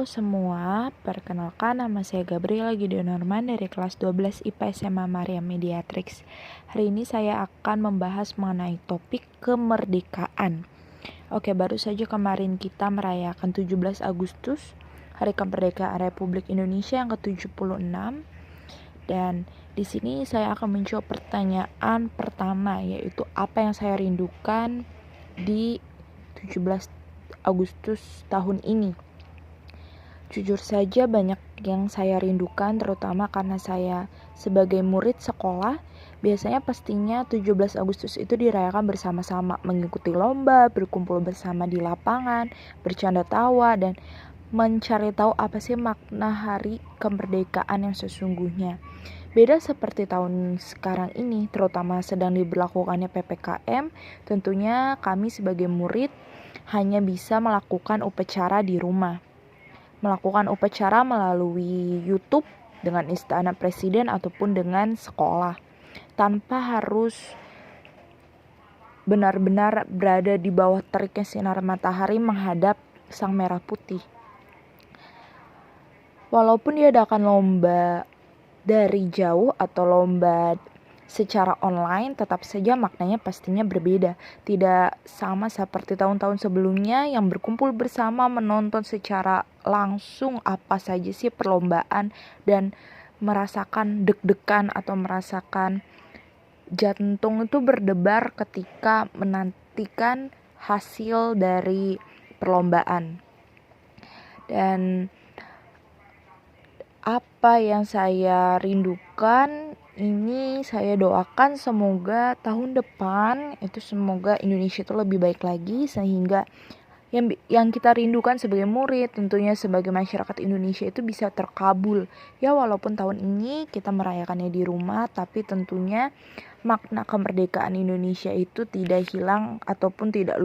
semua, perkenalkan nama saya Gabriela Gideonorman dari kelas 12 IPA SMA Maria Mediatrix. Hari ini saya akan membahas mengenai topik kemerdekaan. Oke, baru saja kemarin kita merayakan 17 Agustus, Hari Kemerdekaan Republik Indonesia yang ke-76. Dan di sini saya akan menjawab pertanyaan pertama, yaitu apa yang saya rindukan di 17 Agustus tahun ini. Jujur saja banyak yang saya rindukan, terutama karena saya sebagai murid sekolah, biasanya pastinya 17 Agustus itu dirayakan bersama-sama, mengikuti lomba, berkumpul bersama di lapangan, bercanda tawa, dan mencari tahu apa sih makna hari kemerdekaan yang sesungguhnya. Beda seperti tahun sekarang ini, terutama sedang diberlakukannya PPKM, tentunya kami sebagai murid hanya bisa melakukan upacara di rumah. Melakukan upacara melalui YouTube dengan Istana Presiden ataupun dengan sekolah, tanpa harus benar-benar berada di bawah teriknya sinar matahari menghadap sang merah putih. Walaupun diadakan lomba dari jauh atau lomba secara online, tetap saja maknanya pastinya berbeda. Tidak sama seperti tahun-tahun sebelumnya yang berkumpul bersama menonton secara langsung apa saja sih perlombaan dan merasakan deg-degan atau merasakan jantung itu berdebar ketika menantikan hasil dari perlombaan. Dan apa yang saya rindukan ini, saya doakan semoga tahun depan itu semoga Indonesia itu lebih baik lagi, sehingga yang kita rindukan sebagai murid, tentunya sebagai masyarakat Indonesia itu bisa terkabul. Ya, walaupun tahun ini kita merayakannya di rumah, tapi tentunya makna kemerdekaan Indonesia itu tidak hilang ataupun tidak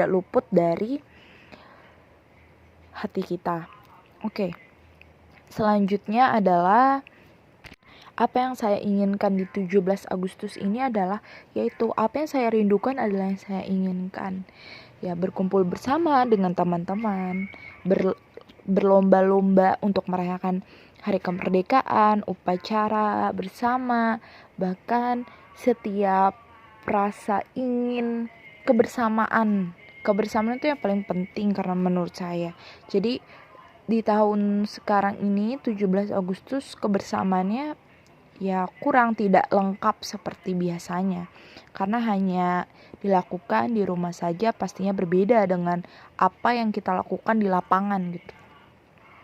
luput dari hati kita. Oke. Selanjutnya adalah apa yang saya inginkan di 17 Agustus ini adalah, yaitu apa yang saya rindukan adalah yang saya inginkan. Ya, berkumpul bersama dengan teman-teman, berlomba-lomba untuk merayakan hari kemerdekaan, upacara bersama, bahkan setiap rasa ingin kebersamaan. Kebersamaan itu yang paling penting karena menurut saya. Jadi di tahun sekarang ini 17 Agustus kebersamaannya ya kurang, tidak lengkap seperti biasanya, karena hanya dilakukan di rumah saja, pastinya berbeda dengan apa yang kita lakukan di lapangan gitu.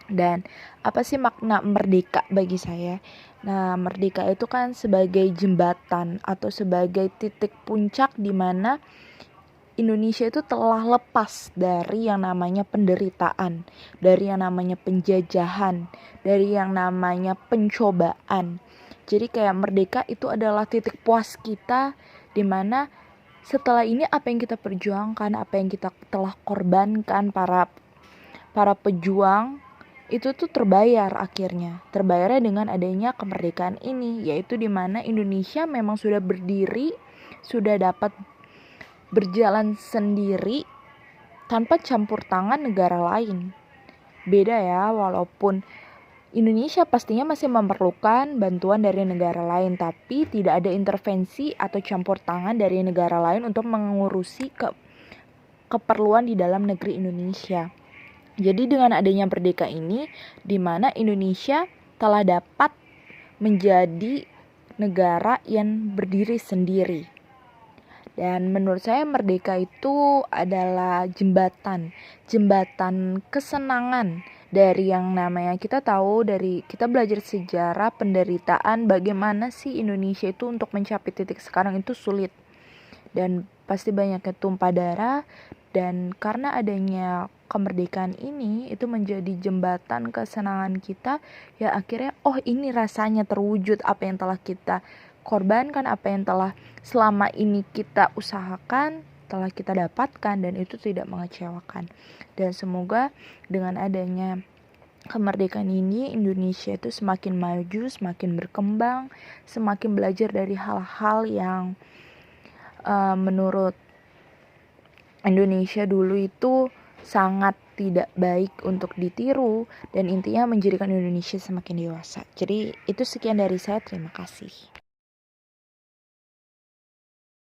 Dan apa sih makna merdeka bagi saya? Nah, merdeka itu kan sebagai jembatan atau sebagai titik puncak di mana Indonesia itu telah lepas dari yang namanya penderitaan, dari yang namanya penjajahan, dari yang namanya pencobaan. Jadi kayak merdeka itu adalah titik puas kita, dimana setelah ini apa yang kita perjuangkan, apa yang kita telah korbankan, para pejuang itu tuh terbayar akhirnya. Terbayarnya dengan adanya kemerdekaan ini, yaitu dimana Indonesia memang sudah berdiri, sudah dapat berjalan sendiri tanpa campur tangan negara lain. Beda ya, walaupun Indonesia pastinya masih memerlukan bantuan dari negara lain, tapi tidak ada intervensi atau campur tangan dari negara lain untuk mengurusi keperluan di dalam negeri Indonesia. Jadi dengan adanya merdeka ini, di mana Indonesia telah dapat menjadi negara yang berdiri sendiri. Dan menurut saya merdeka itu adalah jembatan kesenangan. Dari yang namanya kita tahu, dari kita belajar sejarah penderitaan, bagaimana sih Indonesia itu untuk mencapai titik sekarang itu sulit dan pasti banyaknya tumpah darah. Dan karena adanya kemerdekaan ini, itu menjadi jembatan kesenangan kita. Ya akhirnya ini rasanya terwujud apa yang telah kita korbankan, apa yang telah selama ini kita usahakan, telah kita dapatkan, dan itu tidak mengecewakan. Dan semoga dengan adanya kemerdekaan ini Indonesia itu semakin maju, semakin berkembang, semakin belajar dari hal-hal yang menurut Indonesia dulu itu sangat tidak baik untuk ditiru, dan intinya menjadikan Indonesia semakin dewasa. Jadi itu sekian dari saya, terima kasih.